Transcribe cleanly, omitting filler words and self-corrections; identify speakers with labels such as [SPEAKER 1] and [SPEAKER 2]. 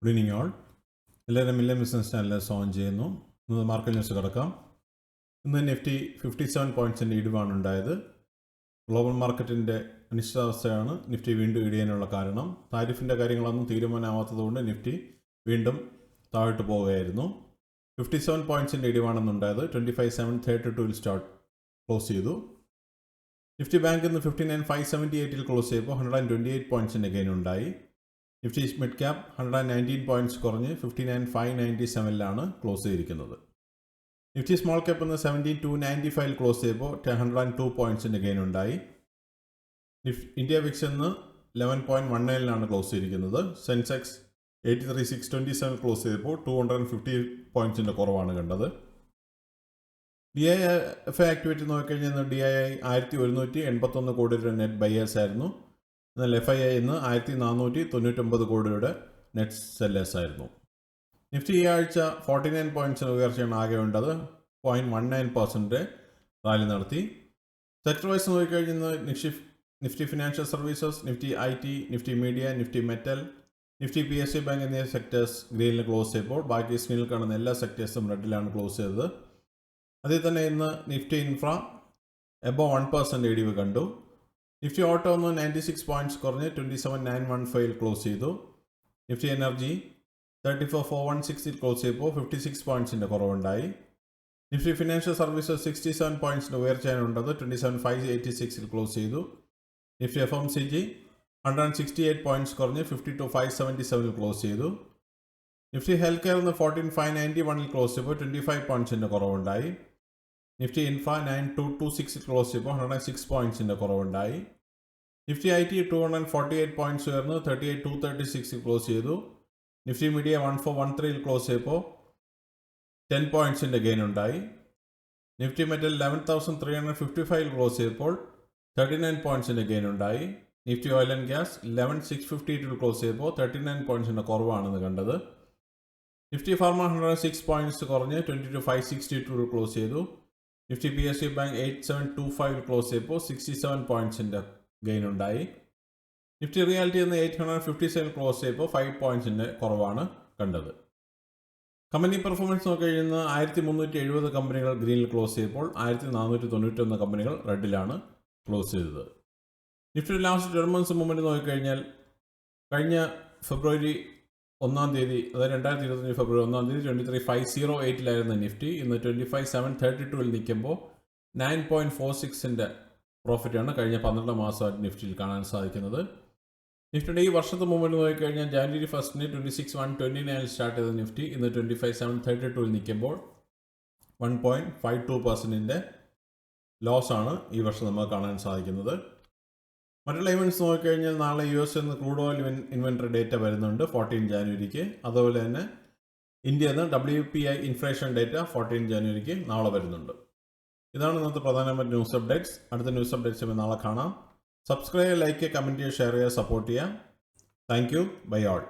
[SPEAKER 1] Good evening all. എല്ലാവരും million business channel on ചെയ്യുന്നു. ഇന്ന് മാർക്കറ്റ് ന്യൂസ് കിടക്കാം. ഇന്ന് നിഫ്റ്റി 57 പോയിൻറ്റ്സിൻ്റെ ഇടിവാണ് ഉണ്ടായത്. ഗ്ലോബൽ മാർക്കറ്റിൻ്റെ അനിശ്ചിതാവസ്ഥയാണ് നിഫ്റ്റി വീണ്ടും ഇടിയാനുള്ള കാരണം. താരിഫിൻ്റെ കാര്യങ്ങളൊന്നും തീരുമാനമാവാത്തതുകൊണ്ട് നിഫ്റ്റി വീണ്ടും താഴോട്ട് പോവുകയായിരുന്നു. 57 പോയിൻറ്റ്സിൻ്റെ ഇടിവാണെന്നുണ്ടായത്. 25,732 സ്റ്റാർട്ട് ക്ലോസ് ചെയ്തു. നിഫ്റ്റി ബാങ്ക് ഇന്ന് 59,578 ക്ലോസ് ചെയ്തപ്പോൾ 128 പോയിൻറ്റ്സിൻ്റെ ഗെയിൻ ഉണ്ടായി. നിഫ്റ്റി മിഡ് ക്യാപ് 119 പോയിൻറ്റ്സ് കുറഞ്ഞ് 59,597 ക്ലോസ് ചെയ്തിരിക്കുന്നത്. നിഫ്റ്റി സ്മോൾ ക്യാപ്പ് ഇന്ന് 17,295 ക്ലോസ് ചെയ്തപ്പോൾ 102 പോയിൻറ്റ്സിൻ്റെ ഗെയിൻ ഉണ്ടായി. ഇന്ത്യ വിക്സ് ഇന്ന് 11.19 ക്ലോസ് ചെയ്തിരിക്കുന്നത്. സെൻസെക്സ് 83,627 ക്ലോസ് ചെയ്തപ്പോൾ 250 പോയിൻറ്റ്സിൻ്റെ കുറവാണ് കണ്ടത്. DIF ആക്ടിവിറ്റി നോക്കിക്കഴിഞ്ഞാൽ DII 1,181 കോടി രൂപ നെറ്റ് ബയേഴ്സ് ആയിരുന്നു. എന്നാൽ FII ഇന്ന് 1,499 കോടി രൂപയുടെ നെറ്റ് സെല്ലേഴ്സ് ആയിരുന്നു. നിഫ്റ്റി ഈ ആഴ്ച 49 പോയിൻറ്റ്സിന് ഉയർച്ചയാണ് ആകെ വേണ്ടത്. 0.19% റാലി നടത്തി. സെക്ടർ വൈസ് നോക്കിക്കഴിഞ്ഞാൽ Nifty financial services, Nifty IT, Nifty media, Nifty metal, Nifty PSU bank എന്നീ സെക്ടേഴ്സ് ഗ്രീനിൽ ക്ലോസ് ചെയ്തപ്പോൾ ബാക്കി സ്ക്രീനിൽ കാണുന്ന എല്ലാ സെക്ടേഴ്സും റെഡിലാണ് ക്ലോസ് ചെയ്തത്. അതിൽ തന്നെ ഇന്ന് നിഫ്റ്റി ഇൻഫ്ര എബോവ് 1% ഇടിവ് കണ്ടു. നിഫ്റ്റി ഓട്ടോ ഒന്ന് 96 പോയിൻറ്റ്സ് കുറഞ്ഞ് 27,915 ക്ലോസ് ചെയ്തു. നിഫ്റ്റി എനർജി 34,416 ക്ലോസ് ചെയ്തപ്പോൾ 56 പോയിൻറ്റ്സിൻ്റെ കുറവുണ്ടായി. നിഫ്റ്റി ഫിനാൻഷ്യൽ സർവീസസ് 67 പോയിൻറ്റ്സിൻ്റെ ഉയർച്ചയാണുണ്ടത്. 27,586 ക്ലോസ് ചെയ്തു. നിഫ്റ്റി FMCG 168 പോയിൻറ്റ്സ് കുറഞ്ഞ് 52,577 ക്ലോസ് ചെയ്തു. നിഫ്റ്റി ഹെൽത്ത് കെയർ 14,591 ക്ലോസ് ചെയ്തപ്പോൾ 25 പോയിൻറ്റ്സിൻ്റെ കുറവുണ്ടായി. നിഫ്റ്റി ഇൻഫ്ര 9,226 ക്ലോസ് ചെയ്തപ്പോൾ 106 പോയിൻറ്റ്സിൻ്റെ കുറവുണ്ടായി. നിഫ്റ്റി IT 248 പോയിൻറ്റ്സ് ഉയർന്ന് 38,236 ക്ലോസ് ചെയ്തു. നിഫ്റ്റി മീഡിയ 1413 ക്ലോസ് ചെയ്തപ്പോൾ 10 പോയിൻറ്റ്സിൻ്റെ ഗെയിൻ ഉണ്ടായി. നിഫ്റ്റി മെറ്റൽ 11,355 ക്ലോസ് ചെയ്തപ്പോൾ 39 പോയിൻറ്റ്സിൻ്റെ ഗെയിൻ ഉണ്ടായി. Nifty oil and gas 11,652 close ചെയ്തപ്പോൾ 39 പോയിൻറ്റ്സിൻ്റെ കുറവാണെന്ന് കണ്ടത്. നിഫ്റ്റി ഫാർമ 106 പോയിൻറ്റ്സ് കുറഞ്ഞ് 22,562 ക്ലോസ് ചെയ്തു. നിഫ്റ്റി PSU ബാങ്ക് 8,725 ക്ലോസ് ചെയ്തപ്പോൾ 67 പോയിൻറ്റ്സിൻ്റെ ഗെയിൻ ഉണ്ടായി. നിഫ്റ്റി റിയാലിറ്റി എന്ന് 857 ക്ലോസ് ചെയ്തപ്പോൾ 5 പോയിൻറ്റ്സിൻ്റെ കുറവാണ് കണ്ടത്. കമ്പനി പെർഫോമൻസ് നോക്കിക്കഴിഞ്ഞാൽ 1,370 കമ്പനികൾ ഗ്രീനിൽ ക്ലോസ് ചെയ്തപ്പോൾ 1,491 കമ്പനികൾ റെഡിലാണ് ക്ലോസ് ചെയ്തത്. നിഫ്റ്റി ലാസ്റ്റ് 12 മന്ത്സ് മൂവ്മെൻറ്റ് നോക്കിക്കഴിഞ്ഞാൽ കഴിഞ്ഞ ഫെബ്രുവരി 1-ാം തീയതി, അതായത് 2025 ഫെബ്രുവരി 1-ാം തീയതി 23,508 നിഫ്റ്റി ഇന്ന് 25,732 നിൽക്കുമ്പോൾ 9.46 പ്രോഫിറ്റാണ് കഴിഞ്ഞ 12 മാസമായിട്ട് നിഫ്റ്റിയിൽ കാണാൻ സാധിക്കുന്നത്. നിഫ്റ്റിയുടെ ഈ വർഷത്തെ മൂവ്മെൻറ്റ് നോക്കിക്കഴിഞ്ഞാൽ ജാനുവരി 1 26,129 സ്റ്റാർട്ട് ചെയ്ത നിഫ്റ്റി ഇന്ന് 25,732 നിൽക്കുമ്പോൾ 1.52% ലോസാണ് ഈ വർഷം നമുക്ക് കാണാൻ സാധിക്കുന്നത്. മറ്റുള്ള ഇവൻറ്റ്സ് നോക്കിക്കഴിഞ്ഞാൽ നാളെ US നിന്ന് ക്രൂഡ് ഓയിൽ ഇൻവെൻറ്ററി ഡേറ്റ വരുന്നുണ്ട് 14 ജാനുവരിക്ക്. അതുപോലെ തന്നെ ഇന്ത്യയിൽ നിന്ന് WPI ഇൻഫ്ലേഷൻ ഡേറ്റ 14 ജാനുവരിക്ക് നാളെ വരുന്നുണ്ട്. ഇതാണ് ഇന്നത്തെ പ്രധാനപ്പെട്ട ന്യൂസ് അപ്ഡേറ്റ്സ്. അടുത്ത ന്യൂസ് അപ്ഡേറ്റ്സ് നാളെ കാണാം. സബ്സ്ക്രൈബ്, ലൈക്ക്, കമൻറ്റ് ചെയ്യുക, ഷെയർ ചെയ്യുക, സപ്പോർട്ട് ചെയ്യുക. Thank you. Bye all.